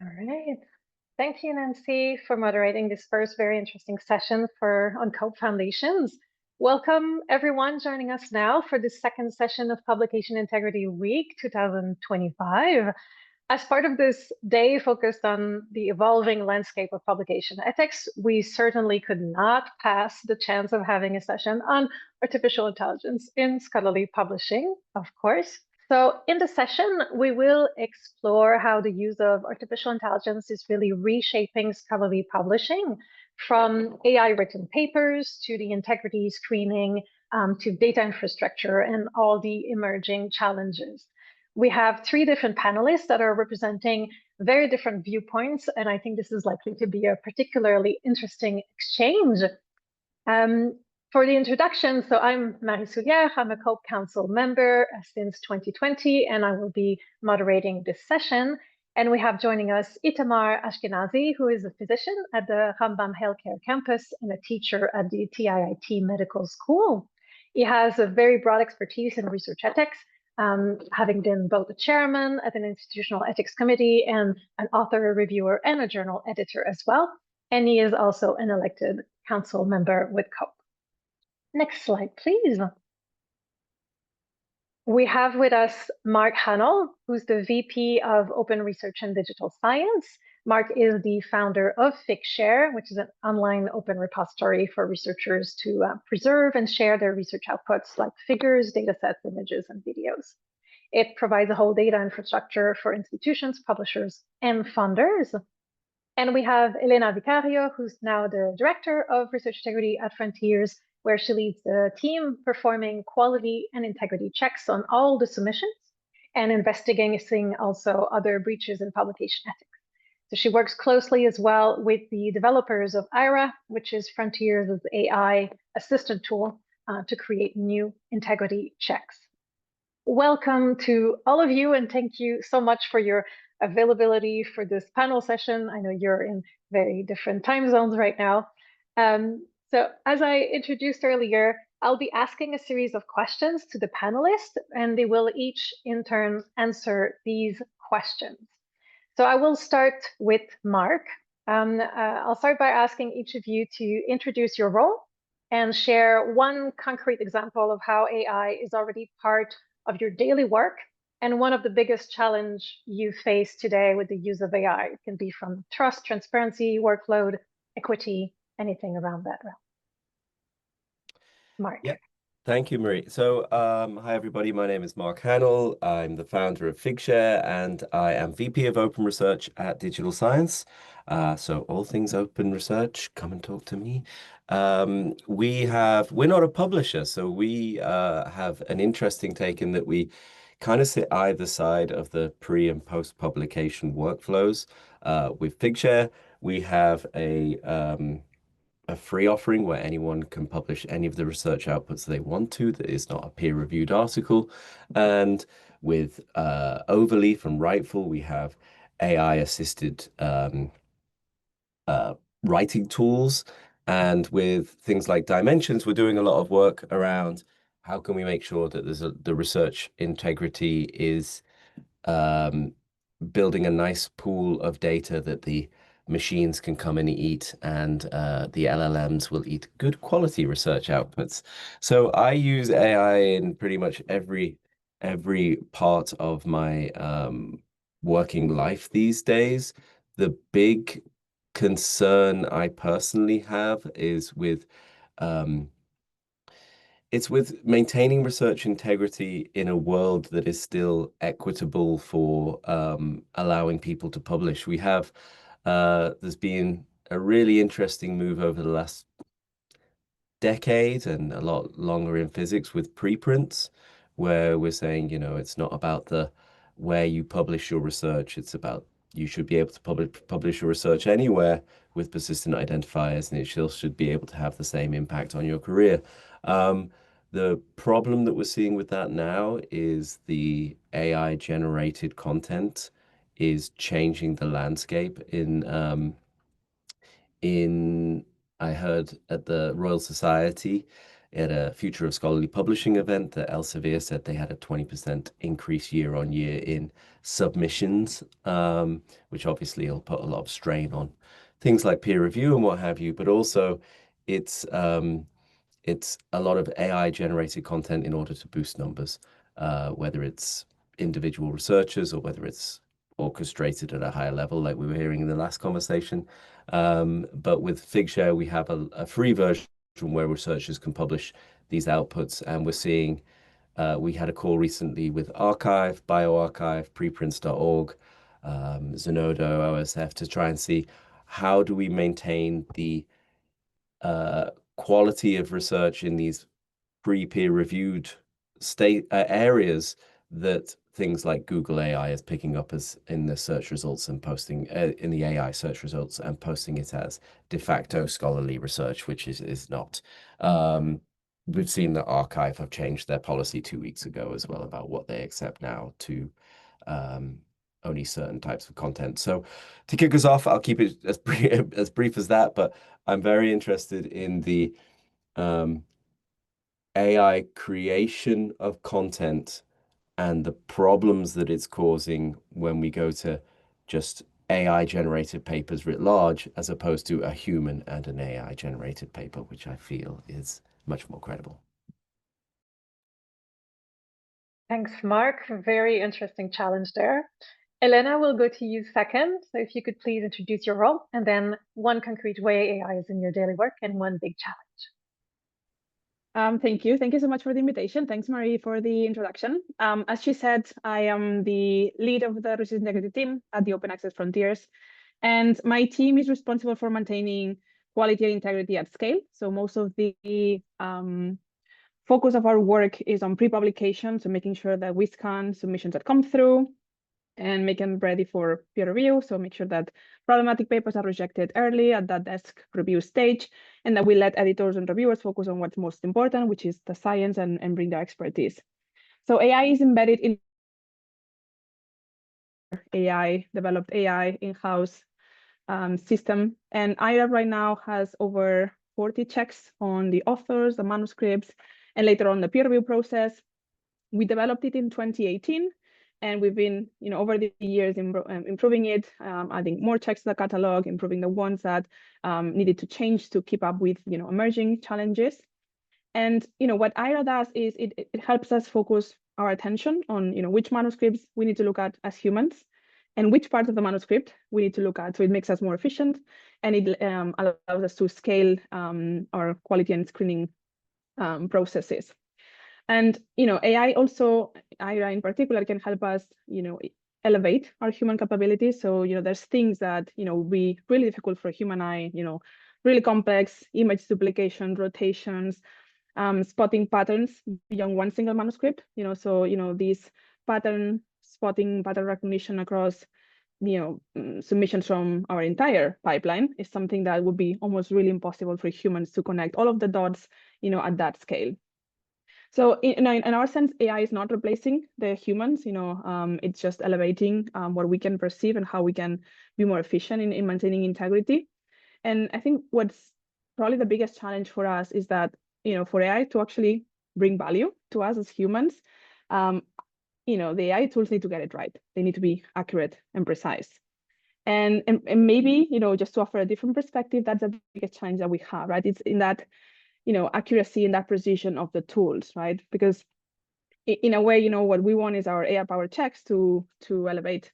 All right. Thank you, Nancy, for moderating this first very interesting session on COPE Foundations. Welcome, everyone joining us now for the second session of Publication Integrity Week 2025. As part of this day focused on the evolving landscape of publication ethics, we certainly could not pass the chance of having a session on artificial intelligence in scholarly publishing, of course. So in the session, we will explore how the use of artificial intelligence is really reshaping scholarly publishing, from AI-written papers to the integrity screening to data infrastructure and all the emerging challenges. We have three different panelists that are representing very different viewpoints, and I think this is likely to be a particularly interesting exchange. For the introduction, so I'm Marie Soulière, I'm a COPE Council member since 2020, and I will be moderating this session. And we have joining us Itamar Ashkenazi, who is a physician at the Rambam Healthcare Campus and a teacher at the TIIT Medical School. He has a very broad expertise in research ethics, having been both a chairman at an institutional ethics committee and an author, a reviewer, and a journal editor as well. And he is also an elected council member with COPE. Next slide, please. We have with us Mark Hahnel, who's the VP of Open Research and Digital Science. Mark is the founder of Figshare, which is an online open repository for researchers to preserve and share their research outputs like figures, datasets, images, and videos. It provides a whole data infrastructure for institutions, publishers, and funders. And we have Elena Vicario, who's now the Director of Research Integrity at Frontiers, where she leads the team performing quality and integrity checks on all the submissions and investigating also other breaches in publication ethics. So she works closely as well with the developers of IRA, which is Frontiers' AI assistant tool to create new integrity checks. Welcome to all of you, and thank you so much for your availability for this panel session. I know you're in very different time zones right now. So as I introduced earlier, I'll be asking a series of questions to the panelists, and they will each in turn answer these questions. So I will start with Mark. I'll start by asking each of you to introduce your role and share one concrete example of how AI is already part of your daily work and one of the biggest challenge you face today with the use of AI. It can be from trust, transparency, workload, equity, anything around that realm. Mark. Yeah. Thank you, Marie. So, hi, everybody. My name is Mark Hahnel. I'm the founder of Figshare, and I am VP of Open Research at Digital Science. So all things open research, come and talk to me. We're not a publisher, so we have an interesting take in that we kind of sit either side of the pre and post publication workflows. With Figshare, we have a free offering where anyone can publish any of the research outputs they want to that is not a peer-reviewed article. And with Overleaf and Rightful, we have AI-assisted writing tools. And with things like Dimensions, we're doing a lot of work around how can we make sure that the research integrity is building a nice pool of data that the machines can come and eat, and the LLMs will eat good quality research outputs. So I use AI in pretty much every part of my working life these days. The big concern I personally have is it's with maintaining research integrity in a world that is still equitable for allowing people to publish. There's been a really interesting move over the last decade and a lot longer in physics with preprints, where we're saying, it's not about where you publish your research, it's about you should be able to publish your research anywhere with persistent identifiers, and it still should be able to have the same impact on your career. The problem that we're seeing with that now is the AI-generated content is changing the landscape I heard at the Royal Society at a Future of Scholarly Publishing event that Elsevier said they had a 20% increase year on year in submissions, which obviously will put a lot of strain on things like peer review and what have you, but also it's a lot of AI generated content in order to boost numbers, whether it's individual researchers or whether it's orchestrated at a higher level, like we were hearing in the last conversation. But with Figshare, we have a free version where researchers can publish these outputs, and we're seeing, we had a call recently with Archive, BioArchive, preprints.org, Zenodo, OSF, to try and see how do we maintain the quality of research in these pre-peer-reviewed areas that things like Google AI is picking up as in the search results and posting in the AI search results and posting it as de facto scholarly research, which is not. We've seen that Archive have changed their policy 2 weeks ago as well about what they accept now to only certain types of content. So to kick us off, I'll keep it as brief as that, but I'm very interested in the AI creation of content and the problems that it's causing when we go to just AI generated papers writ large, as opposed to a human and an AI generated paper, which I feel is much more credible. Thanks, Mark. Very interesting challenge there. Elena, will go to you second. So if you could please introduce your role and then one concrete way AI is in your daily work and one big challenge. Thank you. Thank you so much for the invitation. Thanks, Marie, for the introduction. As she said, I am the lead of the research integrity team at the Open Access Frontiers. And my team is responsible for maintaining quality and integrity at scale. So most of the focus of our work is on pre-publication, so making sure that we scan submissions that come through and make them ready for peer review. So make sure that problematic papers are rejected early at that desk review stage, and that we let editors and reviewers focus on what's most important, which is the science and bring their expertise. So AI is embedded in developed AI in-house system. And IRA right now has over 40 checks on the authors, the manuscripts, and later on the peer review process. We developed it in 2018. And we've been, over the years, improving it, adding more checks to the catalog, improving the ones that needed to change to keep up with, emerging challenges. And, what IRA does is it helps us focus our attention on, which manuscripts we need to look at as humans and which part of the manuscript we need to look at. So it makes us more efficient, and it allows us to scale our quality and screening processes. And AI also, IRA in particular, can help us elevate our human capabilities. So there's things that would be really difficult for a human eye, really complex image duplication, rotations, spotting patterns beyond one single manuscript. So these pattern spotting, pattern recognition across submissions from our entire pipeline is something that would be almost really impossible for humans to connect all of the dots at that scale. So in our sense, AI is not replacing the humans, it's just elevating what we can perceive and how we can be more efficient in maintaining integrity. And I think what's probably the biggest challenge for us is that, for AI to actually bring value to us as humans, the AI tools need to get it right. They need to be accurate and precise. And maybe, just to offer a different perspective, that's the biggest challenge that we have, right? It's in that accuracy and that precision of the tools, right? Because in a way, what we want is our AI-powered checks to elevate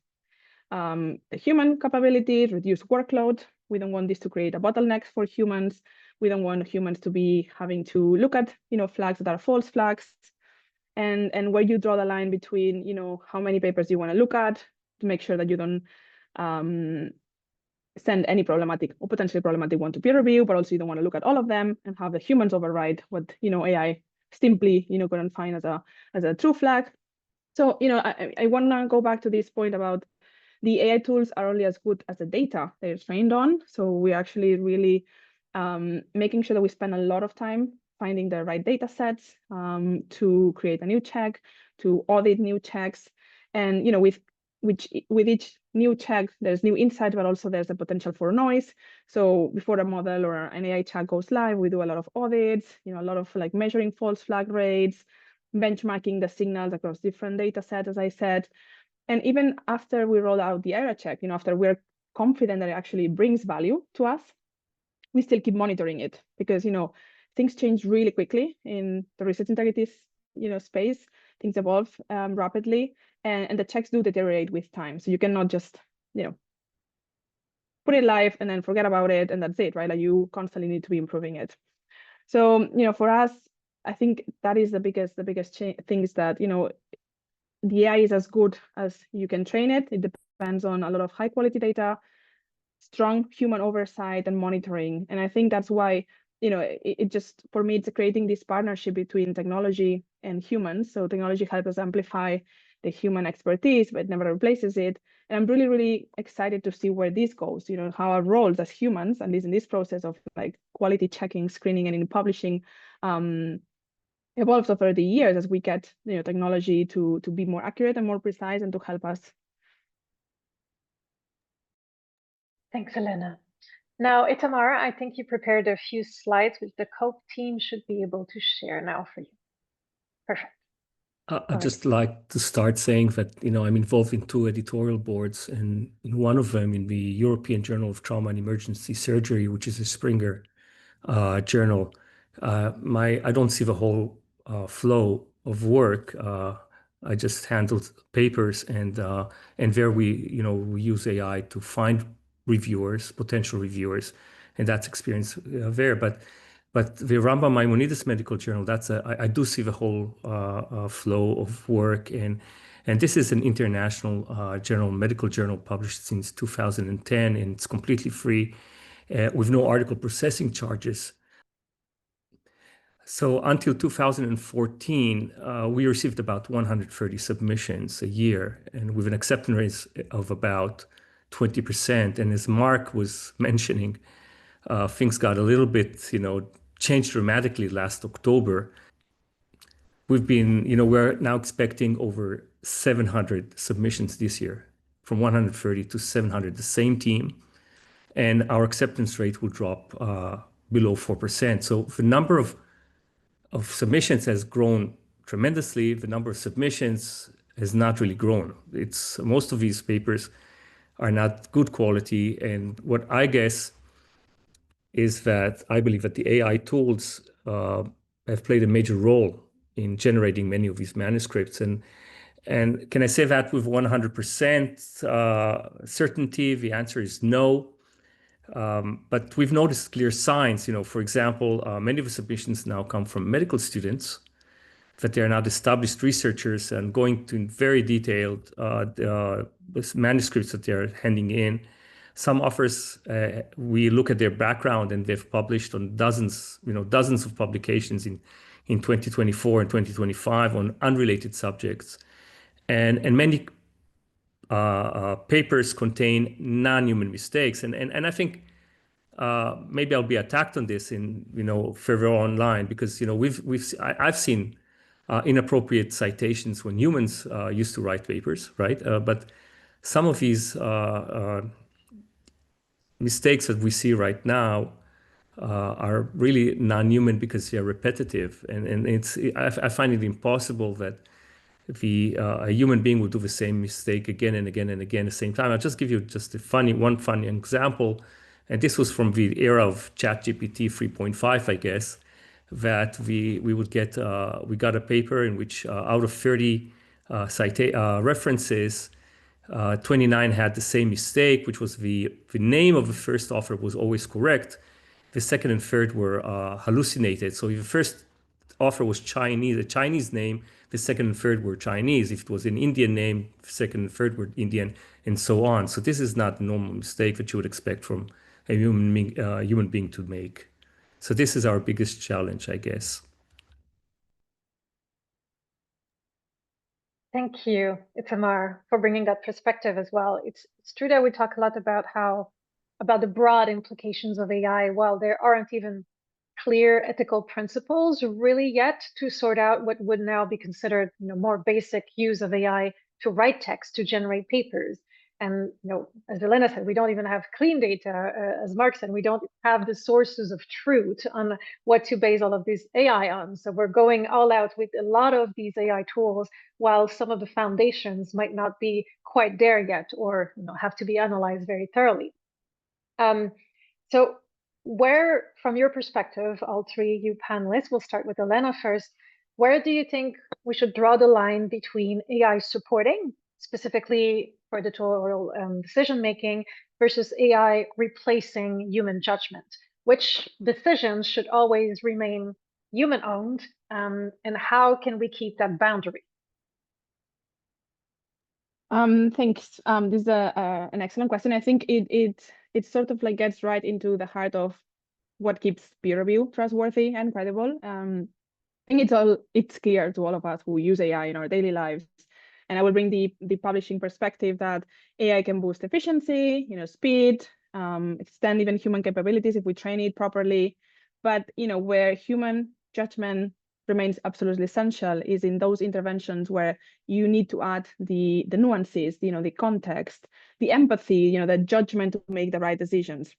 the human capabilities, reduce workload. We don't want this to create a bottleneck for humans. We don't want humans to be having to look at, flags that are false flags. And where you draw the line between, how many papers you want to look at to make sure that you don't send any problematic or potentially problematic one to peer review, but also you don't want to look at all of them and have the humans override what AI simply couldn't find as a true flag. So I want to go back to this point about the AI tools are only as good as the data they're trained on. So we're actually really making sure that we spend a lot of time finding the right data sets to create a new check, to audit new checks, and with which with each new check, there's new insight, but also there's a potential for noise. So before a model or an AI check goes live, we do a lot of audits, a lot of like measuring false flag rates, benchmarking the signals across different data sets, as I said. And even after we roll out the error check, after we're confident that it actually brings value to us, we still keep monitoring it because, things change really quickly in the research integrity, space. Things evolve rapidly, and the checks do deteriorate with time. So you cannot just, put it live and then forget about it and that's it, right? Like you constantly need to be improving it. So, for us, I think that is the biggest thing is that, the AI is as good as you can train it. It depends on a lot of high quality data, strong human oversight and monitoring. And I think that's why, it just, for me, it's creating this partnership between technology and humans. So technology helps us amplify the human expertise, but never replaces it. And I'm really, really excited to see where this goes, how our roles as humans, at least in this process of like quality checking, screening, and in publishing, evolves over the years as we get, technology to be more accurate and more precise and to help us. Thanks, Elena. Now, Itamar, I think you prepared a few slides which the COPE team should be able to share now for you. Perfect. I'd just like to start saying that, I'm involved in 2 editorial boards, and in one of them, in the European Journal of Trauma and Emergency Surgery, which is a Springer journal, I don't see the whole flow of work. I just handled papers, and there we use AI to find reviewers, potential reviewers, and that's experience there. But the Rambam Maimonides Medical Journal, I do see the whole flow of work, and this is an international medical journal published since 2010, and it's completely free with no article processing charges. So until 2014, we received about 130 submissions a year, and with an acceptance rate of about 20%. And as Mark was mentioning, things got a little bit, changed dramatically last October. We've been, we're now expecting over 700 submissions this year, from 130 to 700, the same team. And our acceptance rate will drop below 4%. So the number of submissions has grown tremendously. The number of submissions has not really grown. Most of these papers are not good quality. And what I guess is that I believe that the AI tools have played a major role in generating many of these manuscripts. And can I say that with 100% certainty? The answer is no. But we've noticed clear signs. For example, many of the submissions now come from medical students, that they are not established researchers and going to very detailed manuscripts that they're handing in. Some authors, we look at their background, and they've published on dozens of publications in 2024 and 2025 on unrelated subjects, and many papers contain non-human mistakes, and I think maybe I'll be attacked on this in further online, because I've seen inappropriate citations when humans used to write papers, right? But some of these mistakes that we see right now are really non-human because they're repetitive, and I find it impossible that a human being will do the same mistake again and again and again at the same time. I'll just give you just one funny example, and this was from the era of ChatGPT 3.5, I guess, that we got a paper in which out of 30 references, 29 had the same mistake, which was the name of the first author was always correct. The second and third were hallucinated. So if the first author was Chinese, a Chinese name, the second and third were Chinese. If it was an Indian name, second and third were Indian, and so on. So this is not a normal mistake that you would expect from a human being to make. So this is our biggest challenge, I guess. Thank you, Itamar, for bringing that perspective as well. It's true that we talk a lot about the broad implications of AI, while there aren't even clear ethical principles really yet to sort out what would now be considered more basic use of AI to write text, to generate papers. And as Elena said, we don't even have clean data. As Mark said, we don't have the sources of truth on what to base all of this AI on. So we're going all out with a lot of these AI tools, while some of the foundations might not be quite there yet, or have to be analyzed very thoroughly. So where, from your perspective, all three you panelists, we'll start with Elena first, where do you think we should draw the line between AI supporting, specifically for editorial decision-making, versus AI replacing human judgment? Which decisions should always remain human-owned, and how can we keep that boundary? Thanks. This is an excellent question. I think it sort of like gets right into the heart of what keeps peer review trustworthy and credible. I think it's clear to all of us who use AI in our daily lives. And I will bring the publishing perspective that AI can boost efficiency, speed, extend even human capabilities if we train it properly. But where human judgment remains absolutely essential is in those interventions where you need to add the nuances, the context, the empathy, the judgment to make the right decisions.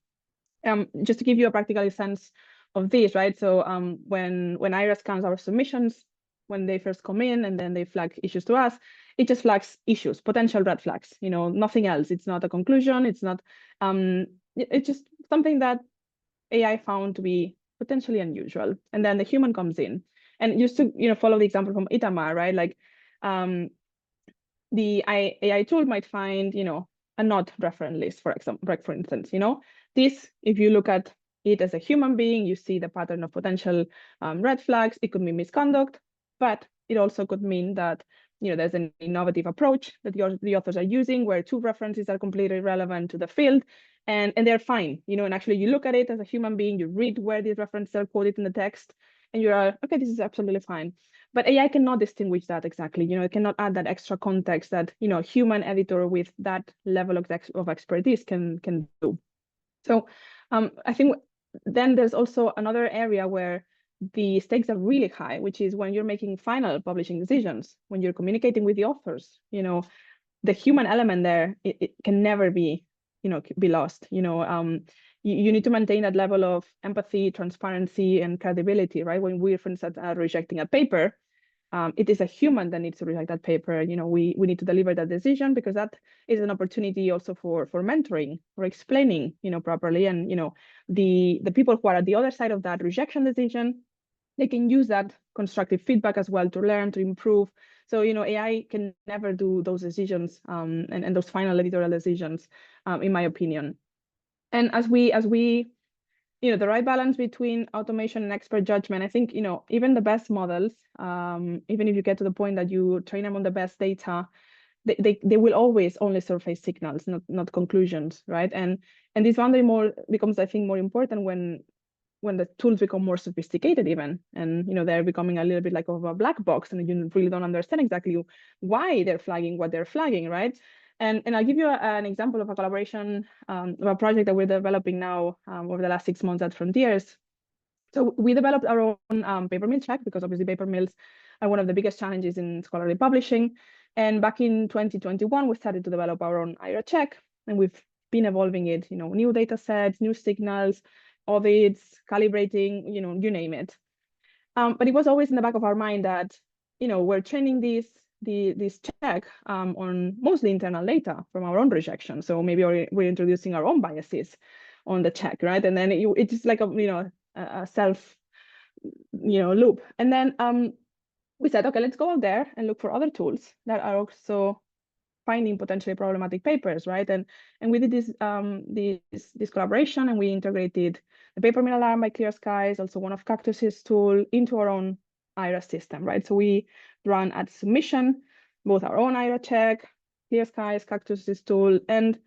Just to give you a practical sense of this, right? So when IRA scans our submissions, when they first come in and then they flag issues to us, it just flags issues, potential red flags, nothing else. It's not a conclusion. It's not, it's just something that AI found to be potentially unusual. And then the human comes in. And just to follow the example from Itamar, right? Like the AI tool might find a not reference list, for instance. This, if you look at it as a human being, you see the pattern of potential red flags. It could be misconduct, but it also could mean that there's an innovative approach that the authors are using where two references are completely relevant to the field, and they're fine. And actually you look at it as a human being, you read where these references are quoted in the text, and you're okay, this is absolutely fine. But AI cannot distinguish that exactly. It cannot add that extra context that human editor with that level of expertise can do. So I think then there's also another area where the stakes are really high, which is when you're making final publishing decisions, when you're communicating with the authors. The human element there, it can never be be lost. You need to maintain that level of empathy, transparency, and credibility, right? When we're, for instance, rejecting a paper, it is a human that needs to reject that paper. We need to deliver that decision because that is an opportunity also for mentoring or explaining, properly. And, the people who are at the other side of that rejection decision, they can use that constructive feedback as well to learn, to improve. So, AI can never do those decisions and those final editorial decisions, in my opinion. And as we the right balance between automation and expert judgment, I think, even the best models, even if you get to the point that you train them on the best data, they will always only surface signals, not conclusions, right? And this boundary becomes, I think, more important when the tools become more sophisticated even, and they're becoming a little bit like of a black box, and you really don't understand exactly why they're flagging what they're flagging, right? And I'll give you an example of a collaboration of a project that we're developing now over the last 6 months at Frontiers. So we developed our own paper mill check, because obviously paper mills are one of the biggest challenges in scholarly publishing. And back in 2021, we started to develop our own IRA check, and we've been evolving it, new data sets, new signals, audits, calibrating, you name it. But it was always in the back of our mind that, we're training this check on mostly internal data from our own rejection. So maybe we're introducing our own biases on the check, right? And then it's just like a self, loop. And then we said, okay, let's go out there and look for other tools that are also finding potentially problematic papers, right? And we did this collaboration, and we integrated the paper mill alarm by Clear Skies, also one of Cactus's tool, into our own IRA system, right? So we run at submission both our own IRA check, Clear Skies, Cactus's tool, and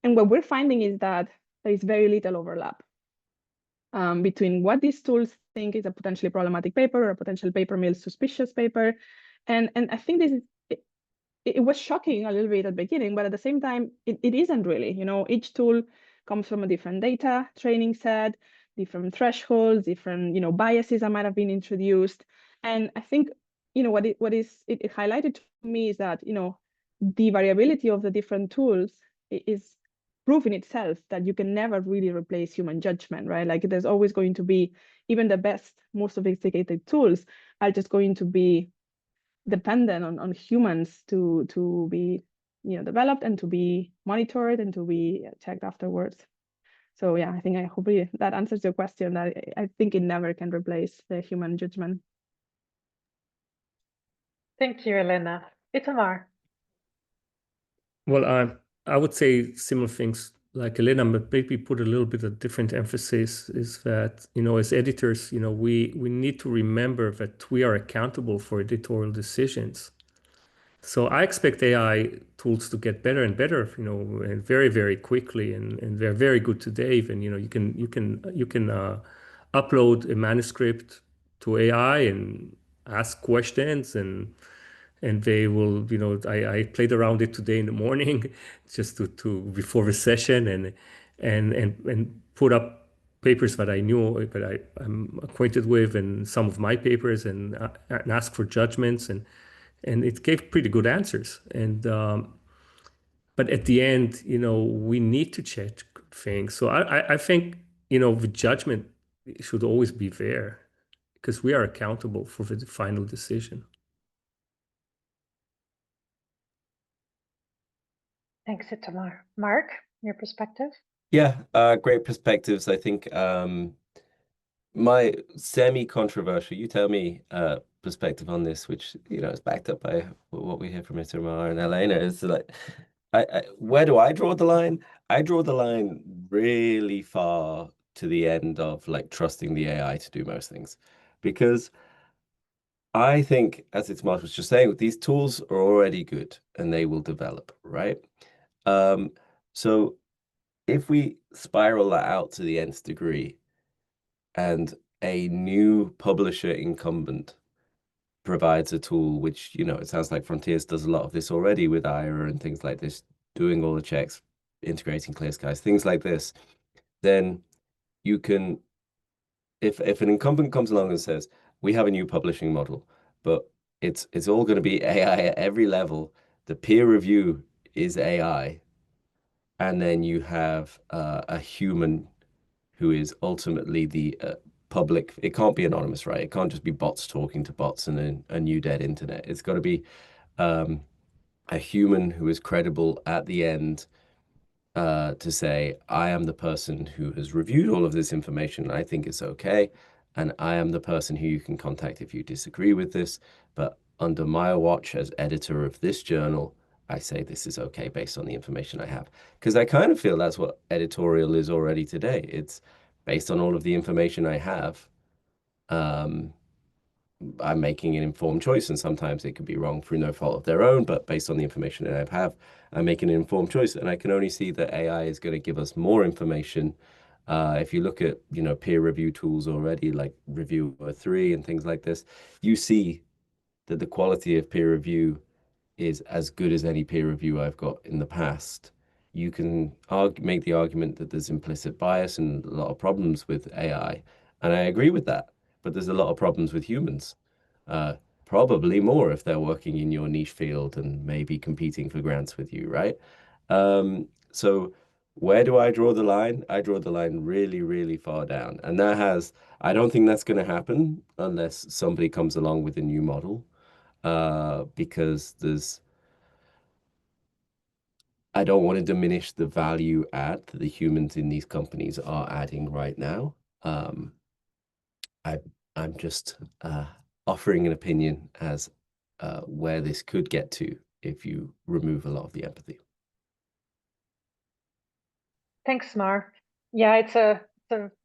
what we're finding is that there is very little overlap between what these tools think is a potentially problematic paper or a potential paper mill suspicious paper, and I think this is. It was shocking a little bit at the beginning, but at the same time, it isn't really. Each tool comes from a different data training set, different thresholds, different biases that might have been introduced. And I think, what it highlighted to me is that, the variability of the different tools is proof in itself that you can never really replace human judgment, right? Like there's always going to be, even the best, most sophisticated tools are just going to be dependent on humans to be, developed and to be monitored and to be checked afterwards. So yeah, I hope that answers your question, that I think it never can replace the human judgment. Thank you, Elena. Itamar. Well, I would say similar things like Elena, but maybe put a little bit of different emphasis, is that, as editors, we need to remember that we are accountable for editorial decisions. So I expect AI tools to get better and better, and very, very quickly, and they're very good today. Even, you can upload a manuscript to AI and ask questions, and they will, I played around it today in the morning just to before the session, and put up papers that I knew, that I'm acquainted with, and some of my papers, and ask for judgments, and it gave pretty good answers. And but at the end, we need to check things. So I think, the judgment should always be there, because we are accountable for the final decision. Thanks, Itamar. Mark, your perspective? Yeah, great perspectives. I think my semi-controversial, you tell me, perspective on this, which is backed up by what we hear from Itamar and Elena, is like, where do I draw the line? I draw the line really far to the end of like trusting the AI to do most things, because I think, as Itamar was just saying, these tools are already good and they will develop, right? So if we spiral that out to the nth degree, and a new publisher incumbent provides a tool, which, it sounds like Frontiers does a lot of this already with IRA and things like this, doing all the checks, integrating Clear Skies, things like this, then you can, if an incumbent comes along and says, we have a new publishing model, but it's all going to be AI at every level, the peer review is AI, and then you have a human who is ultimately the public. It can't be anonymous, right? It can't just be bots talking to bots and a new dead internet. It's got to be a human who is credible at the end, to say, I am the person who has reviewed all of this information. I think it's okay. And I am the person who you can contact if you disagree with this. But under my watch as editor of this journal, I say this is okay based on the information I have. Because I kind of feel that's what editorial is already today. It's based on all of the information I have. I'm making an informed choice, and sometimes it could be wrong through no fault of their own, but based on the information that I have, I'm making an informed choice. And I can only see that AI is going to give us more information. If you look at, peer review tools already, like Reviewer 3 and things like this, you see that the quality of peer review is as good as any peer review I've got in the past. You can make the argument that there's implicit bias and a lot of problems with AI, and I agree with that. But there's a lot of problems with humans, probably more if they're working in your niche field and maybe competing for grants with you, right? So where do I draw the line? I draw the line really, really far down. And I don't think that's going to happen unless somebody comes along with a new model, because I don't want to diminish the value add that the humans in these companies are adding right now. I'm just offering an opinion as where this could get to if you remove a lot of the empathy. Thanks, Mar. Yeah, it's a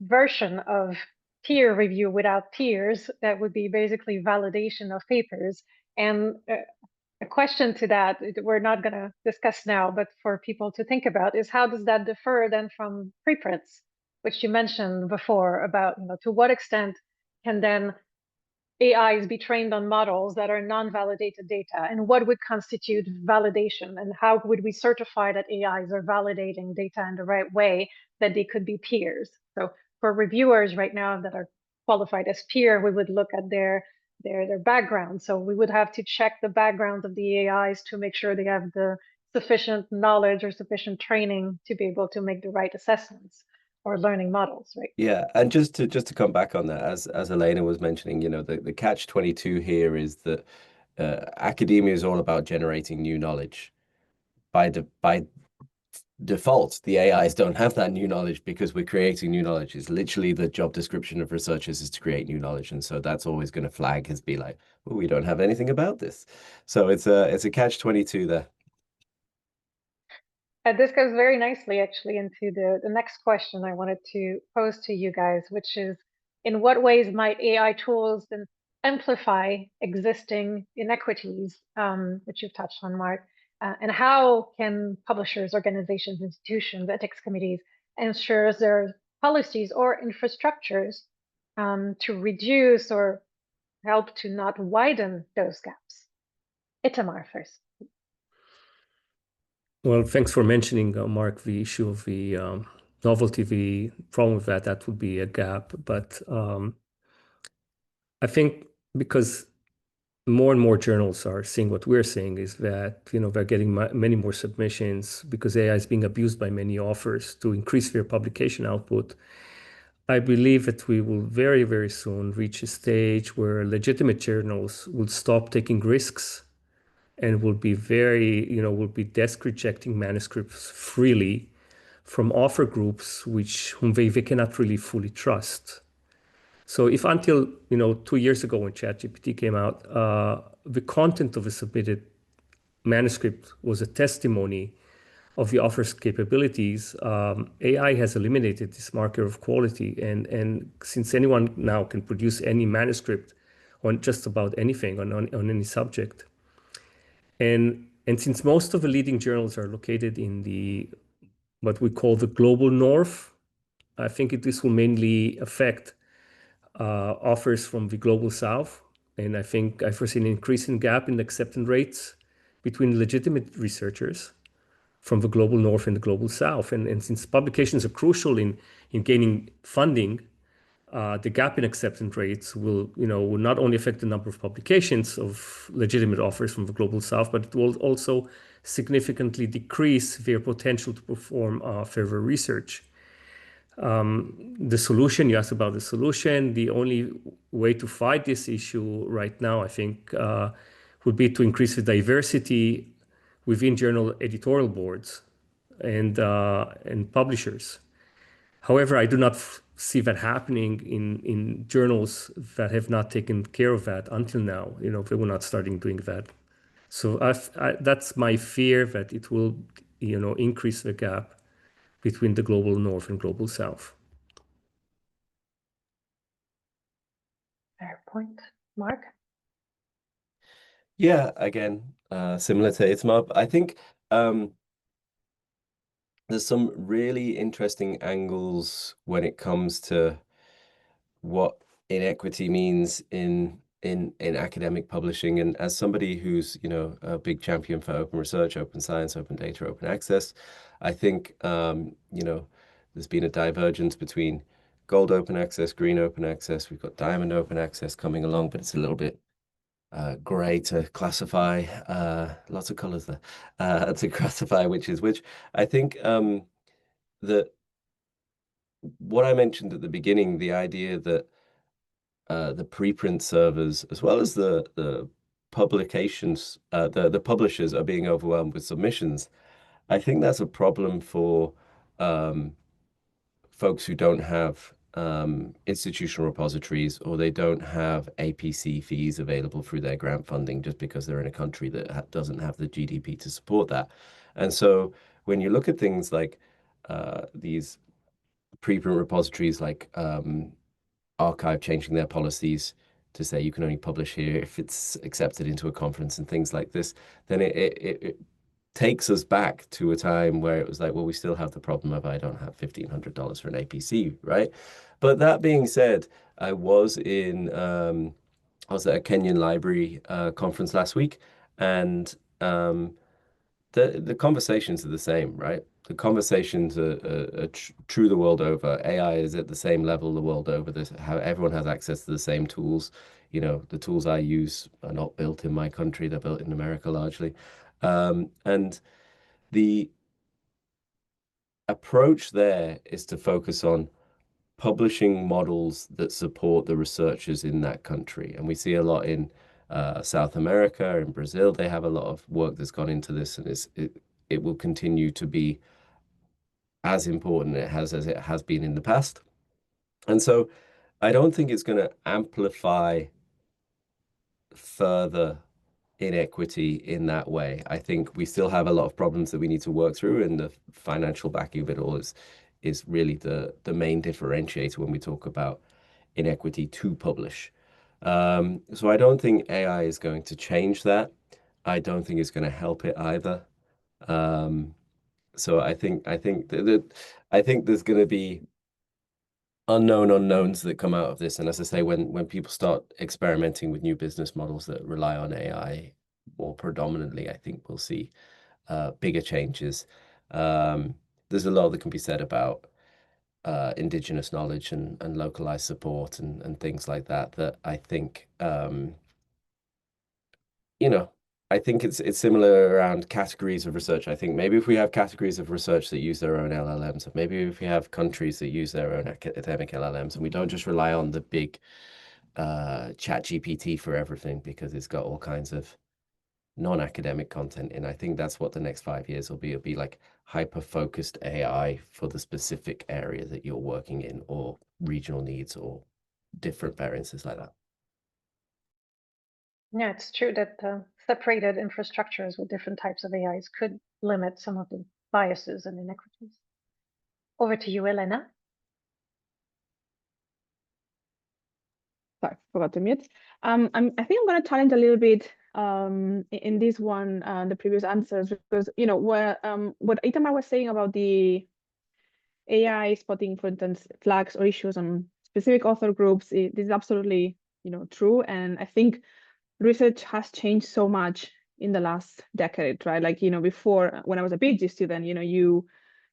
version of peer review without peers that would be basically validation of papers. And a question to that, we're not going to discuss now, but for people to think about, is how does that differ then from preprints, which you mentioned before about, to what extent can then AIs be trained on models that are non-validated data, and what would constitute validation, and how would we certify that AIs are validating data in the right way, that they could be peers? So for reviewers right now that are qualified as peer, we would look at their their background. So we would have to check the background of the AIs to make sure they have the sufficient knowledge or sufficient training to be able to make the right assessments or learning models, right? Yeah, and just to come back on that, as Elena was mentioning, the catch-22 here is that academia is all about generating new knowledge. By default, the AIs don't have that new knowledge because we're creating new knowledge. It's literally the job description of researchers is to create new knowledge, and so that's always going to flag as be like, oh, we don't have anything about this. So it's a catch-22 there. This goes very nicely, actually, into the next question I wanted to pose to you guys, which is, in what ways might AI tools then amplify existing inequities, which you've touched on, Mark, and how can publishers, organizations, institutions, ethics committees ensure their policies or infrastructures to reduce or help to not widen those gaps? Itamar first. Well, thanks for mentioning, Mark, the issue of the novelty. The problem with that would be a gap. But I think because more and more journals are seeing what we're seeing is that, they're getting many more submissions because AI is being abused by many authors to increase their publication output. I believe that we will very, very soon reach a stage where legitimate journals will stop taking risks and will be will be desk rejecting manuscripts freely from author groups whom they cannot really fully trust. So if until 2 years ago when ChatGPT came out, the content of a submitted manuscript was a testimony of the author's capabilities, AI has eliminated this marker of quality. And since anyone now can produce any manuscript on just about anything, on any subject, and since most of the leading journals are located in what we call the global north, I think this will mainly affect authors from the global south. And I think I foresee an increasing gap in acceptance rates between legitimate researchers from the global north and the global south. And since publications are crucial in gaining funding, the gap in acceptance rates will not only affect the number of publications of legitimate authors from the global south, but it will also significantly decrease their potential to perform further research. The solution, you asked about the solution, the only way to fight this issue right now, I think, would be to increase the diversity within journal editorial boards and publishers. However, I do not see that happening in journals that have not taken care of that until now. They were not starting doing that. So that's my fear, that it will increase the gap between the global north and global south. Fair point. Mark? Yeah, again, similar to Itamar. I think there's some really interesting angles when it comes to what inequity means in academic publishing. And as somebody who's a big champion for open research, open science, open data, open access, I think there's been a divergence between gold open access, green open access. We've got diamond open access coming along, but it's a little bit gray to classify. Lots of colors there to classify which is which. I think that what I mentioned at the beginning, the idea that the preprint servers, as well as the publications, the publishers are being overwhelmed with submissions. I think that's a problem for folks who don't have institutional repositories, or they don't have APC fees available through their grant funding just because they're in a country that doesn't have the GDP to support that. And so when you look at things like these preprint repositories like Archive changing their policies to say you can only publish here if it's accepted into a conference and things like this, then it takes us back to a time where it was like, well, we still have the problem of I don't have $1,500 for an APC, right? But that being said, I was at a Kenyan library conference last week, and the conversations are the same, right? The conversations are true the world over. AI is at the same level the world over. How everyone has access to the same tools. You know, the tools I use are not built in my country; they're built in America largely. And the approach there is to focus on publishing models that support the researchers in that country. And we see a lot in South America, in Brazil. They have a lot of work that's gone into this, and it will continue to be as important as it has been in the past. And so I don't think it's going to amplify further inequity in that way. I think we still have a lot of problems that we need to work through, and the financial backing of it all is really the main differentiator when we talk about inequity to publish. So I don't think AI is going to change that. I don't think it's going to help it either. So I think there's going to be unknown unknowns that come out of this. And as I say, when people start experimenting with new business models that rely on AI more predominantly, I think we'll see bigger changes. There's a lot that can be said about indigenous knowledge and localized support and things like that I think you know, I think it's similar around categories of research. I think maybe if we have categories of research that use their own LLMs, or maybe if we have countries that use their own academic LLMs, and we don't just rely on the big chat GPT for everything because it's got all kinds of non-academic content in. I think that's what the next 5 years will be. It'll be like hyper-focused AI for the specific area that you're working in, or regional needs, or different variances like that. Yeah, it's true that separated infrastructures with different types of AIs could limit some of the biases and inequities. Over to you, Elena. Sorry, forgot to mute. I think I'm going to challenge a little bit in this one, the previous answers, because what Itamar was saying about the AI spotting, for instance, flags or issues on specific author groups, this is absolutely true. And I think research has changed so much in the last decade, right? Like before, when I was a PhD student, you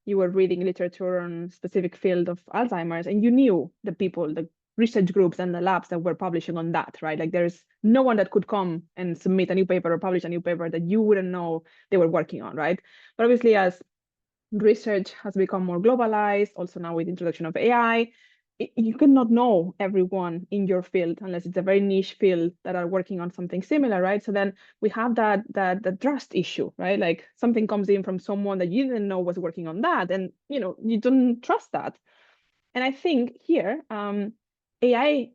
were reading literature on specific field of Alzheimer's, and you knew the people, the research groups and the labs that were publishing on that, right? Like there's no one that could come and submit a new paper or publish a new paper that you wouldn't know they were working on, right? But obviously, as research has become more globalized, also now with the introduction of AI, you cannot know everyone in your field unless it's a very niche field that are working on something similar, right? So then we have that trust issue, right? Like something comes in from someone that you didn't know was working on that, and you don't trust that. And I think here, AI,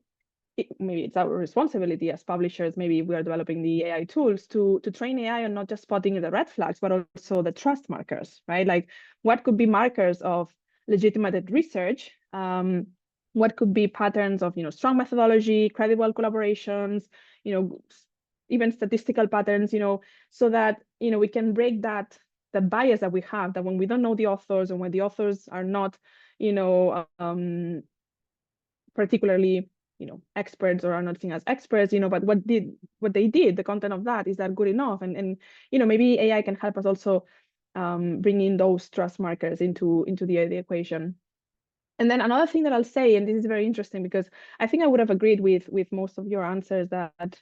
maybe it's our responsibility as publishers. Maybe we are developing the AI tools to train AI on not just spotting the red flags, but also the trust markers, right? Like what could be markers of legitimate research? What could be patterns of strong methodology, credible collaborations, even statistical patterns, so that we can break the bias that we have, that when we don't know the authors, and when the authors are not particularly experts, or are not seen as experts, but what they did, the content of that, is that good enough? And maybe AI can help us also bring in those trust markers into the equation. And then another thing that I'll say, and this is very interesting, because I think I would have agreed with most of your answers that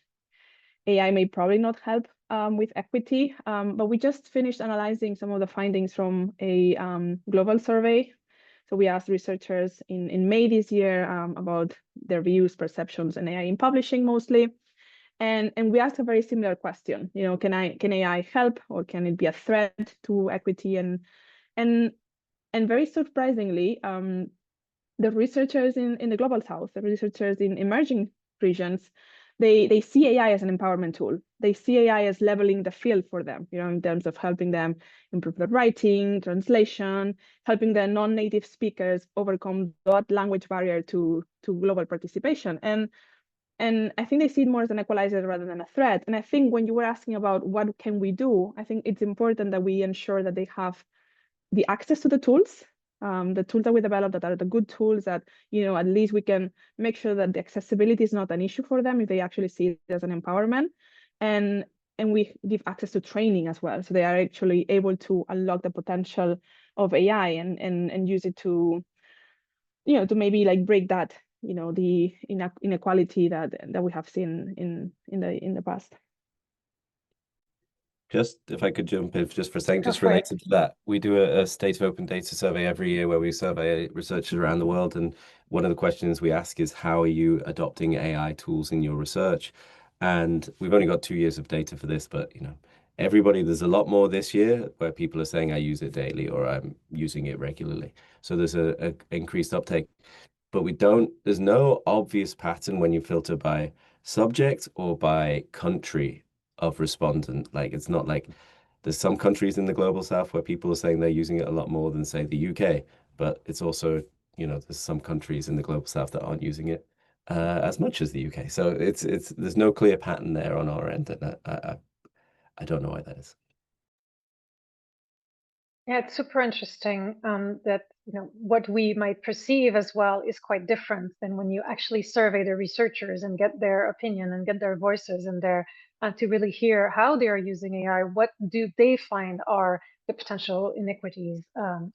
AI may probably not help with equity, but we just finished analyzing some of the findings from a global survey. So we asked researchers in May this year about their views, perceptions, and AI in publishing mostly. And we asked a very similar question, can AI help, or can it be a threat to equity? And very surprisingly, the researchers in the global south, the researchers in emerging regions, they see AI as an empowerment tool. They see AI as leveling the field for them, in terms of helping them improve their writing, translation, helping the non-native speakers overcome that language barrier to global participation. And I think they see it more as an equalizer rather than a threat. And I think when you were asking about what can we do, I think it's important that we ensure that they have the access to the tools that we develop, that are the good tools, that at least we can make sure that the accessibility is not an issue for them if they actually see it as an empowerment. And we give access to training as well. So they are actually able to unlock the potential of AI and use it to, to maybe like break that, the inequality that we have seen in the past. Just if I could jump in just for a second, Go just for it. related to that, we do a state of open data survey every year where we survey researchers around the world. And one of the questions we ask is, how are you adopting AI tools in your research? And we've only got 2 years of data for this, but everybody, there's a lot more this year where people are saying I use it daily or I'm using it regularly. So there's a increased uptake. But there's no obvious pattern when you filter by subject or by country of respondent. Like, it's not like there's some countries in the global south where people are saying they're using it a lot more than, say, the UK, but it's also, there's some countries in the global south that aren't using it as much as the UK. So there's no clear pattern there on our end, and I don't know why that is. Yeah, it's super interesting that what we might perceive as well is quite different than when you actually survey the researchers and get their opinion and get their voices in there to really hear how they are using AI. What do they find are the potential inequities and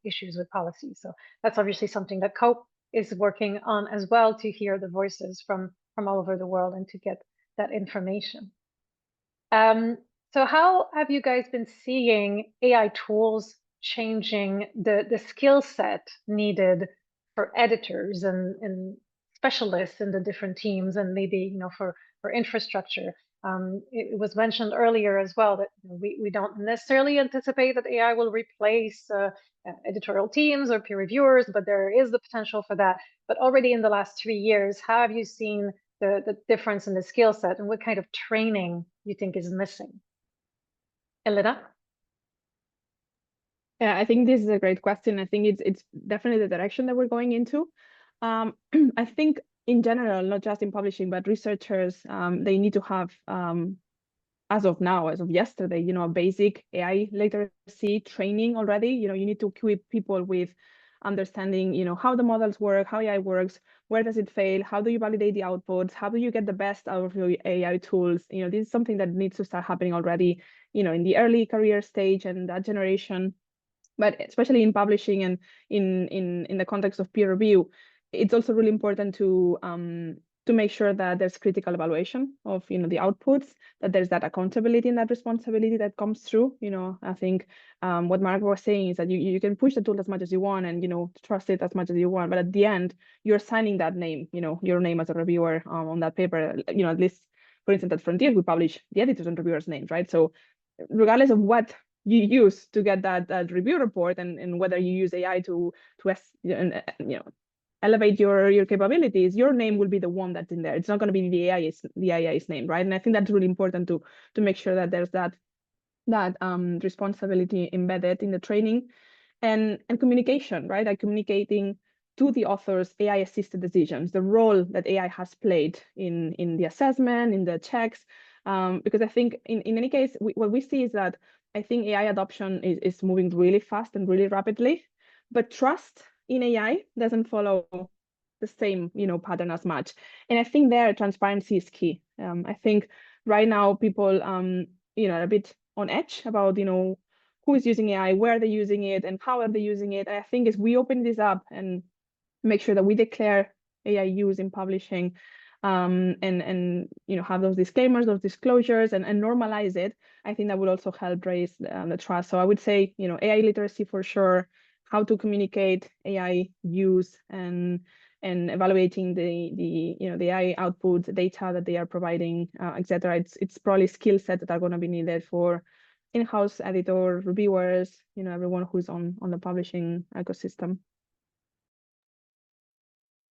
issues with policy? So that's obviously something that COPE is working on as well, to hear the voices from all over the world and to get that information. So how have you guys been seeing AI tools changing the skill set needed for editors and specialists in the different teams, and maybe for infrastructure? It was mentioned earlier as well that we don't necessarily anticipate that AI will replace editorial teams or peer reviewers, but there is the potential for that. But already in the last 3 years, how have you seen the difference in the skill set, and what kind of training you think is missing? Elena? Yeah, I think this is a great question. I think it's definitely the direction that we're going into. I think in general, not just in publishing, but researchers, they need to have, as of now, as of yesterday, a basic AI literacy training already. You need to equip people with understanding, how the models work, how AI works, where does it fail, how do you validate the outputs, how do you get the best out of your AI tools? This is something that needs to start happening already, in the early career stage and that generation. But especially in publishing and in the context of peer review, it's also really important to make sure that there's critical evaluation of the outputs, that there's that accountability and that responsibility that comes through. I think what Mark was saying is that you can push the tool as much as you want and trust it as much as you want, but at the end you're signing that name, your name as a reviewer on that paper. At least, for instance, at Frontier we publish the editors and reviewers' names, right? So regardless of what you use to get that review report, and whether you use AI to elevate your capabilities, your name will be the one that's in there. It's not going to be the AI's name, right? And I think that's really important to make sure that there's that responsibility embedded in the training and communication, right? Like communicating to the authors AI-assisted decisions, the role that AI has played in the assessment, in the checks, because I think in any case, what we see is that I think AI adoption is moving really fast and really rapidly, but trust in AI doesn't follow the same pattern as much. And I think there transparency is key. I think right now people are a bit on edge about who is using AI, where they're using it, and how are they using it. And I think as we open this up and make sure that we declare AI use in publishing, and have those disclaimers, those disclosures, and normalize it, I think that would also help raise the trust. So I would say AI literacy for sure, how to communicate AI use, and evaluating the AI output data that they are providing, etc. It's probably skill sets that are going to be needed for in-house editor, reviewers, everyone who's on the publishing ecosystem.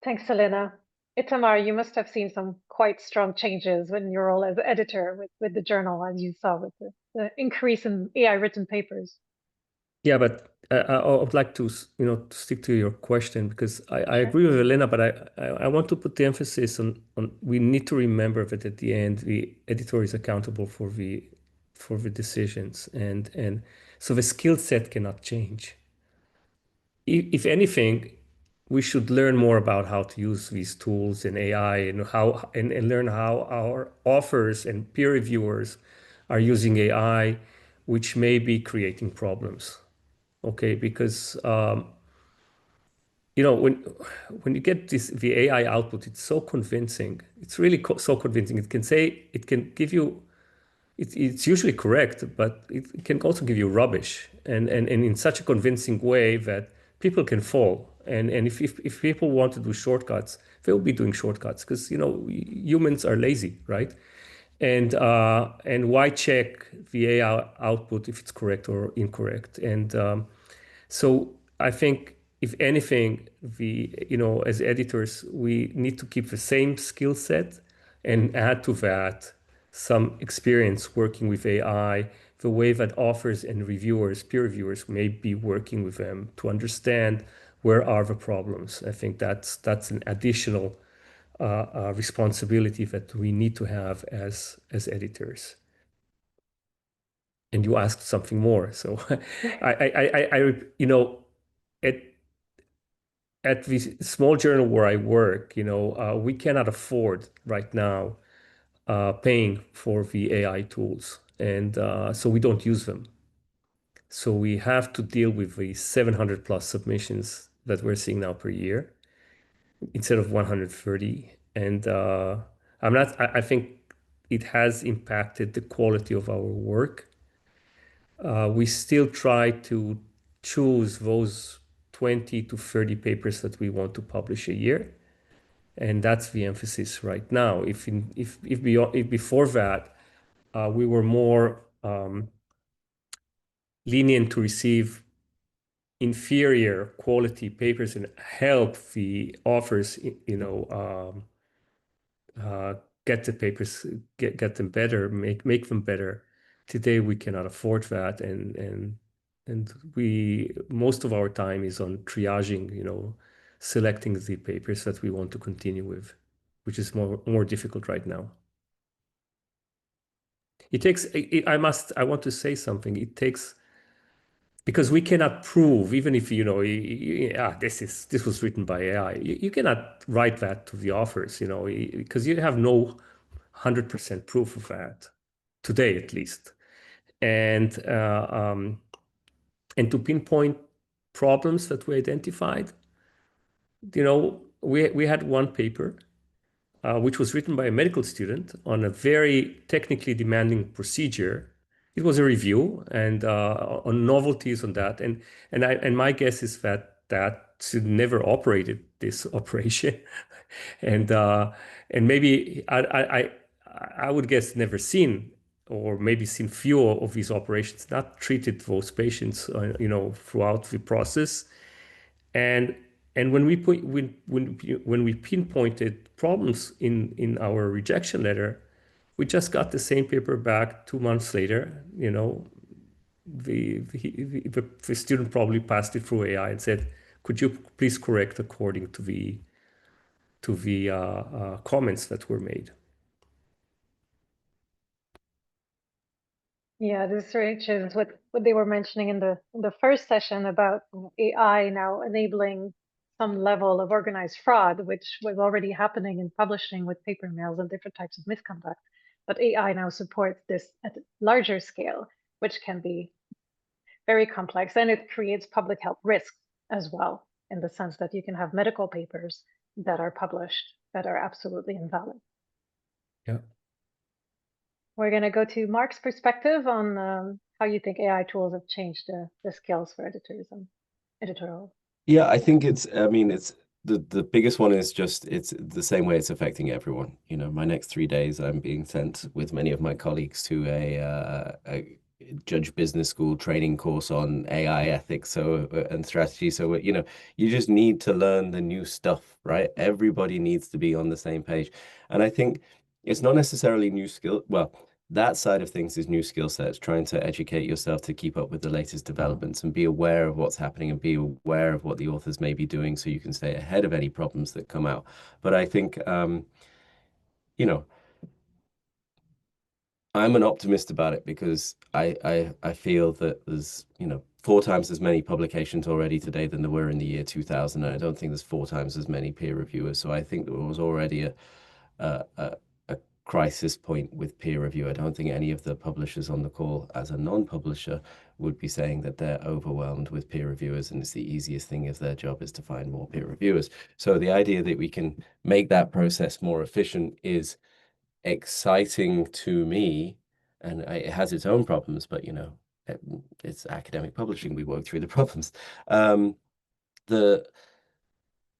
Thanks, Elena. Itamar, you must have seen some quite strong changes in your role as editor with the journal, as you saw with the increase in AI written papers. Yeah, but I would like to stick to your question, because I agree with Elena, but I want to put the emphasis on we need to remember that at the end the editor is accountable for the decisions, and so the skill set cannot change. If anything, we should learn more about how to use these tools and AI, and learn how our authors and peer reviewers are using AI, which may be creating problems. Okay, because you know, when you get the AI output, it's so convincing. It's really so convincing. It can give you, it's usually correct, but it can also give you rubbish, and in such a convincing way that people can fall. And if people want to do shortcuts, they will be doing shortcuts because, you know, humans are lazy, right? And why check the AI output if it's correct or incorrect? And so I think, if anything, you know, as editors, we need to keep the same skill set and add to that some experience working with AI, the way that authors and reviewers, peer reviewers, may be working with them to understand where are the problems. I think that's an additional responsibility that we need to have as editors. And you asked something more, so you know, at the small journal where I work, you know, we cannot afford right now paying for the AI tools, and so we don't use them. So we have to deal with the 700 plus submissions that we're seeing now per year instead of 130. And I think it has impacted the quality of our work. We still try to choose those 20 to 30 papers that we want to publish a year. And that's the emphasis right now. If before that, we were more lenient to receive inferior quality papers and help the authors, you know, get the papers, get them better, make them better. Today we cannot afford that, and most of our time is on triaging, you know, selecting the papers that we want to continue with, which is more difficult right now. It takes. I want to say something. It takes, because we cannot prove, even if, you know, this was written by AI. You cannot write that to the authors, you know, because you have no 100% proof of that today, at least. And to pinpoint problems that we identified, you know, we had one paper which was written by a medical student on a very technically demanding procedure. It was a review and on novelties on that, and my guess is that student never operated this operation, and maybe I would guess never seen, or maybe seen fewer of these operations, not treated those patients, you know, throughout the process. And when we pinpointed problems in our rejection letter, we just got the same paper back 2 months later. You know, the student probably passed it through AI and said, "Could you please correct according to the comments that were made?" Yeah, this really shows what they were mentioning in the first session about AI now enabling some level of organized fraud, which was already happening in publishing with paper mails and different types of misconduct. But AI now supports this at a larger scale, which can be very complex, and it creates public health risks as well, in the sense that you can have medical papers that are published that are absolutely invalid. Yeah. We're going to go to Mark's perspective on how you think AI tools have changed the skills for editors and editorial. Yeah, I think it's the biggest one is just it's the same way it's affecting everyone. You know, my next 3 days, I'm being sent with many of my colleagues to a Judge Business School training course on AI ethics and strategy. So, you know, you just need to learn the new stuff, right? Everybody needs to be on the same page. And I think it's not necessarily new skill. Well, that side of things is new skill sets, trying to educate yourself to keep up with the latest developments and be aware of what's happening and be aware of what the authors may be doing so you can stay ahead of any problems that come out. But I think, you know, I'm an optimist about it because I feel that there's, you know, 4 times as many publications already today than there were in the year 2000. And I don't think there's 4 times as many peer reviewers. So I think there was already a crisis point with peer review. I don't think any of the publishers on the call as a non-publisher would be saying that they're overwhelmed with peer reviewers and it's the easiest thing if their job is to find more peer reviewers. So the idea that we can make that process more efficient is exciting to me, and it has its own problems, but you know, it's academic publishing. We work through the problems.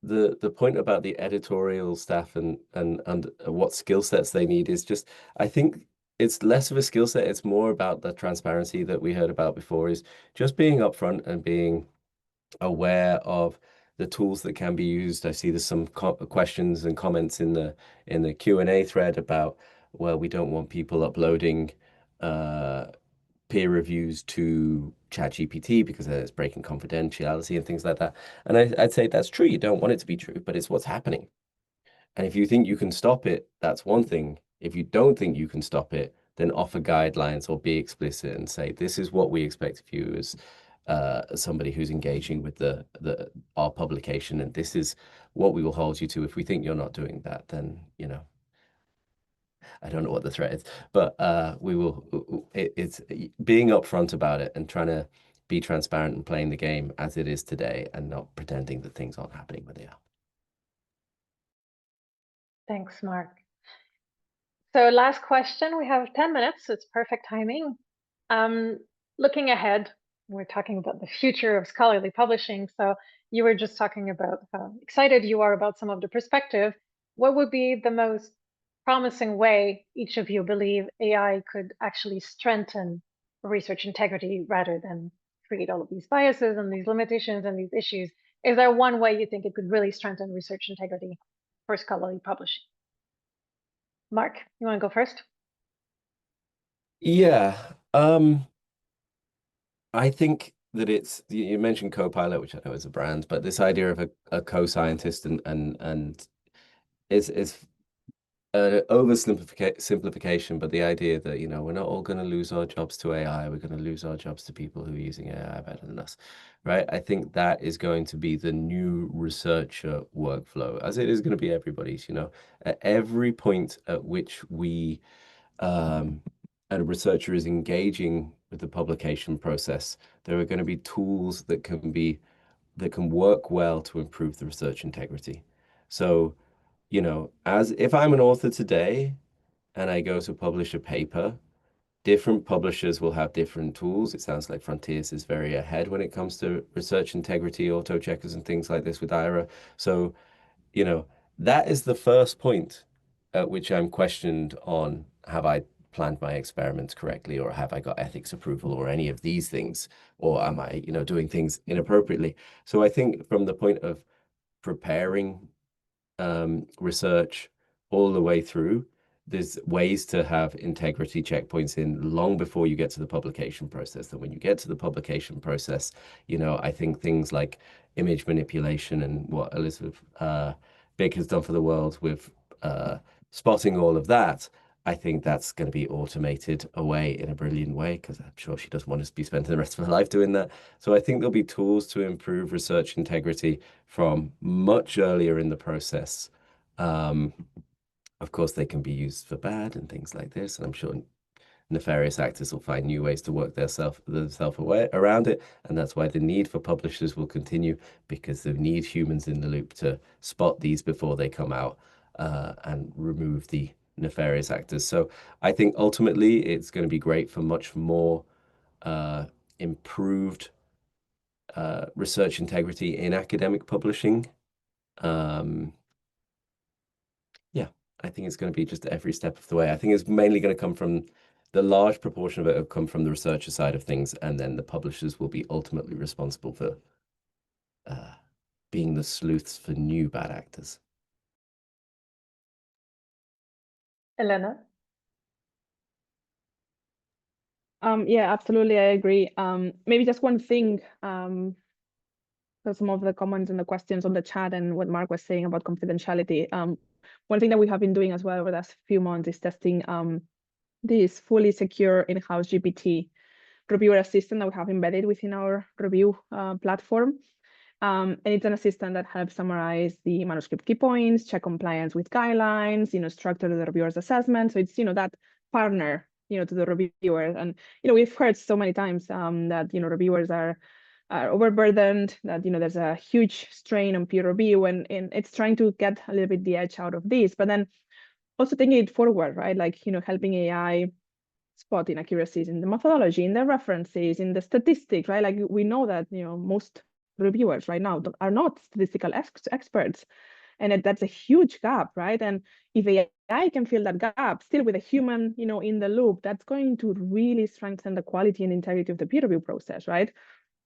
The point about the editorial staff and what skill sets they need is just, I think it's less of a skill set. It's more about the transparency that we heard about before, is just being upfront and being aware of the tools that can be used. I see there's some questions and comments in the Q&A thread about, well, we don't want people uploading peer reviews to ChatGPT because it's breaking confidentiality and things like that. And I'd say that's true. You don't want it to be true, but it's what's happening. And if you think you can stop it, that's one thing. If you don't think you can stop it, then offer guidelines or be explicit and say, this is what we expect of you as somebody who's engaging with our publication, and this is what we will hold you to. If we think you're not doing that, then, you know, I don't know what the threat is, but we will. It's being upfront about it and trying to be transparent and playing the game as it is today, and not pretending that things aren't happening when they are. Thanks, Mark. So last question, we have 10 minutes, so it's perfect timing. Looking ahead, we're talking about the future of scholarly publishing. So you were just talking about how excited you are about some of the perspective. What would be the most promising way each of you believe AI could actually strengthen research integrity rather than create all of these biases and these limitations and these issues? Is there one way you think it could really strengthen research integrity for scholarly publishing? Mark, you want to go first? Yeah, I think that you mentioned Copilot, which I know is a brand, but this idea of a co-scientist and is an oversimplification, but the idea that, you know, we're not all going to lose our jobs to AI, we're going to lose our jobs to people who are using AI better than us, right? I think that is going to be the new researcher workflow, as it is going to be everybody's. You know, at every point at which we and a researcher is engaging with the publication process, there are going to be tools that can work well to improve the research integrity. So, you know, as if I'm an author today and I go to publish a paper, different publishers will have different tools. It sounds like Frontiers is very ahead when it comes to research integrity, auto checkers and things like this with IRA. So, you know, that is the first point at which I'm questioned on, have I planned my experiments correctly, or have I got ethics approval, or any of these things, or am I, you know, doing things inappropriately? So I think from the point of preparing research all the way through, there's ways to have integrity checkpoints in long before you get to the publication process. And when you get to the publication process, you know, I think things like image manipulation and what Elizabeth Big has done for the world with spotting all of that, I think that's going to be automated away in a brilliant way, because I'm sure she doesn't want to be spending the rest of her life doing that. So I think there'll be tools to improve research integrity from much earlier in the process. Of course, they can be used for bad and things like this, and I'm sure nefarious actors will find new ways to work themselves away around it, and that's why the need for publishers will continue, because they need humans in the loop to spot these before they come out and remove the nefarious actors. So I think ultimately it's going to be great for much more improved research integrity in academic publishing. Yeah, I think it's going to be just every step of the way. I think it's mainly going to come from the large proportion of it will come from the researcher side of things, and then the publishers will be ultimately responsible for being the sleuths for new bad actors. Elena? Yeah, absolutely, I agree. Maybe just one thing, so some of the comments and the questions on the chat and what Mark was saying about confidentiality. One thing that we have been doing as well over the last few months is testing this fully secure in-house GPT reviewer assistant that we have embedded within our review platform. And it's an assistant that helps summarize the manuscript key points, check compliance with guidelines, structure the reviewer's assessment. So it's, that partner, to the reviewer. And, we've heard so many times that, reviewers are overburdened, that, there's a huge strain on peer review, and it's trying to get a little bit the edge out of this, but then also taking it forward, right? Like, helping AI spot inaccuracies in the methodology, in the references, in the statistics, right? Like we know that, most reviewers right now are not statistical experts, and that's a huge gap, right? And if AI can fill that gap still with a human, in the loop, that's going to really strengthen the quality and integrity of the peer review process, right?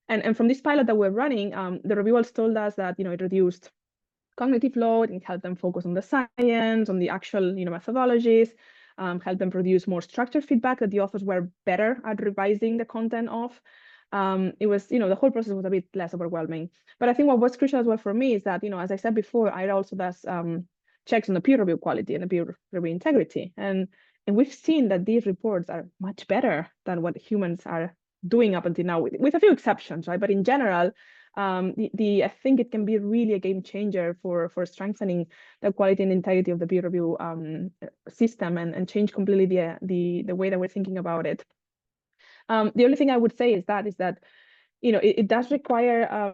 And from this pilot that we're running, the reviewers told us that, it reduced cognitive load and helped them focus on the science, on the actual, methodologies, help them produce more structured feedback, that the authors were better at revising the content of. It was, the whole process was a bit less overwhelming. But I think what was crucial as well for me is that, as I said before, I also does checks on the peer review quality and the peer review integrity. And we've seen that these reports are much better than what humans are doing up until now, with a few exceptions, right? But in general, I think it can be really a game changer for strengthening the quality and integrity of the peer review system, and change completely the way that we're thinking about it. The only thing I would say is that it does require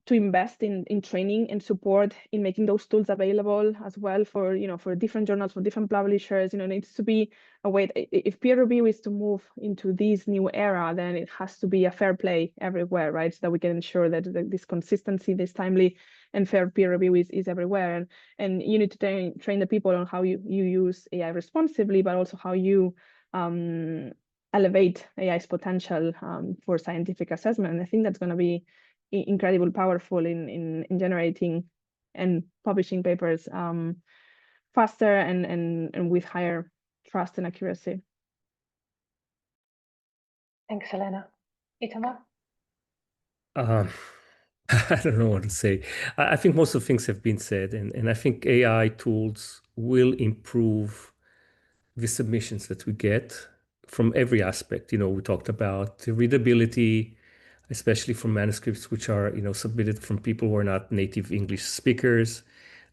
to invest in training and support in making those tools available as well for for different journals, for different publishers. It needs to be a way. If peer review is to move into this new era, then it has to be a fair play everywhere, right? So that we can ensure that this consistency, this timely and fair peer review is everywhere. And you need to train the people on how you use AI responsibly, but also how you elevate AI's potential for scientific assessment. And I think that's going to be incredibly powerful in generating and publishing papers faster and with higher trust and accuracy. Thanks, Elena. Itamar? I don't know what to say. I think most of the things have been said, and I think AI tools will improve the submissions that we get from every aspect. We talked about the readability, especially from manuscripts which are submitted from people who are not native English speakers.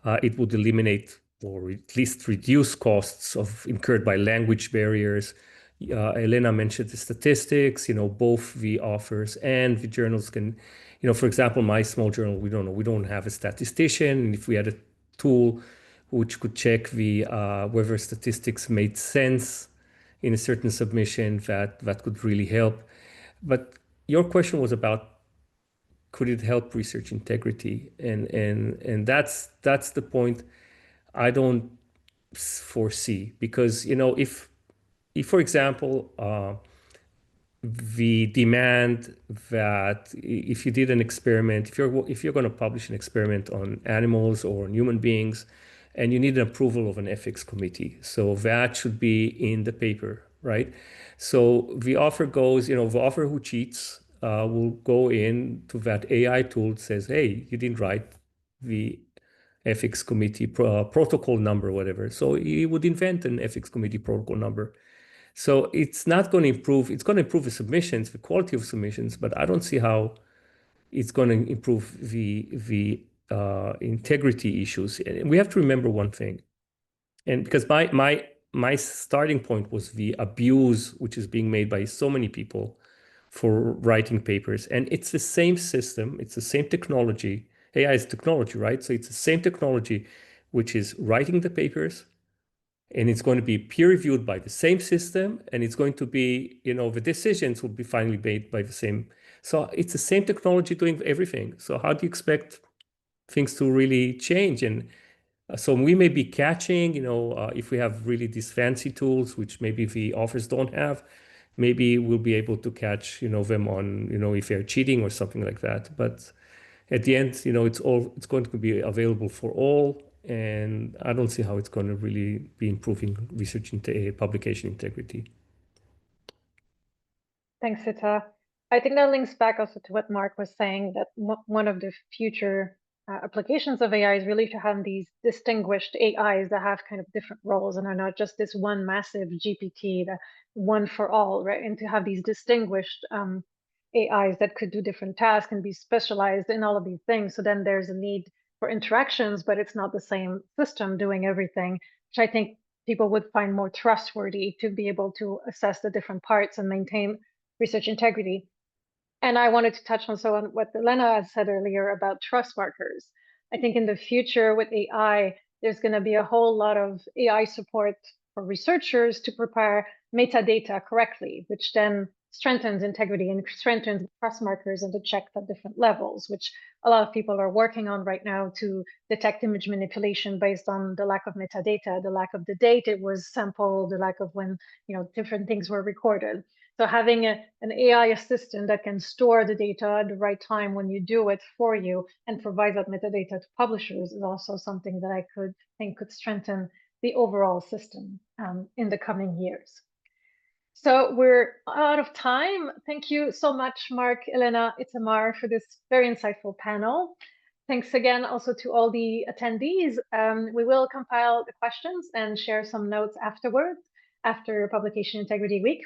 It would eliminate, or at least reduce, costs incurred by language barriers. Elena mentioned the statistics. Both the authors and the journals can, for example, my small journal, we don't have a statistician, and if we had a tool which could check whether statistics made sense in a certain submission, that could really help. But your question was about, could it help research integrity? And that's the point I don't foresee, because if for example the demand that if you did an experiment, if you're going to publish an experiment on animals or on human beings, and you need an approval of an ethics committee, so that should be in the paper, right? So the author goes, the author who cheats will go into that AI tool, says, hey, you didn't write the ethics committee protocol number, whatever. So he would invent an ethics committee protocol number. So it's not going to improve. It's going to improve the submissions, the quality of submissions, but I don't see how it's going to improve the integrity issues. And we have to remember one thing, and because my starting point was the abuse which is being made by so many people for writing papers, and it's the same system, it's the same technology. AI is technology, right? So it's the same technology which is writing the papers, and it's going to be peer reviewed by the same system, and it's going to be, the decisions will be finally made by the same. So it's the same technology doing everything. So how do you expect things to really change? And so we may be catching, if we have really these fancy tools, which maybe the authors don't have, maybe we'll be able to catch, them on, if they're cheating or something like that. But at the end, it's going to be available for all. And I don't see how it's going to really be improving research into publication integrity. Thanks, Ita. I think that links back also to what Mark was saying, that one of the future applications of AI is really to have these distinguished AIs that have kind of different roles and are not just this one massive GPT, that one for all, right? And to have these distinguished AIs that could do different tasks and be specialized in all of these things. So then there's a need for interactions, but it's not the same system doing everything, which I think people would find more trustworthy to be able to assess the different parts and maintain research integrity. And I wanted to touch on what Elena said earlier about trust markers. I think in the future with AI, there's going to be a whole lot of AI support for researchers to prepare metadata correctly, which then strengthens integrity and strengthens trust markers and the checks at different levels, which a lot of people are working on right now to detect image manipulation based on the lack of metadata, the lack of the date it was sampled, the lack of when different things were recorded. So having an AI assistant that can store the data at the right time when you do it for you and provide that metadata to publishers is also something that I think could strengthen the overall system in the coming years. So we're out of time. Thank you so much, Mark, Elena, Itamar, for this very insightful panel. Thanks again also to all the attendees. We will compile the questions and share some notes afterwards, after Publication Integrity Week.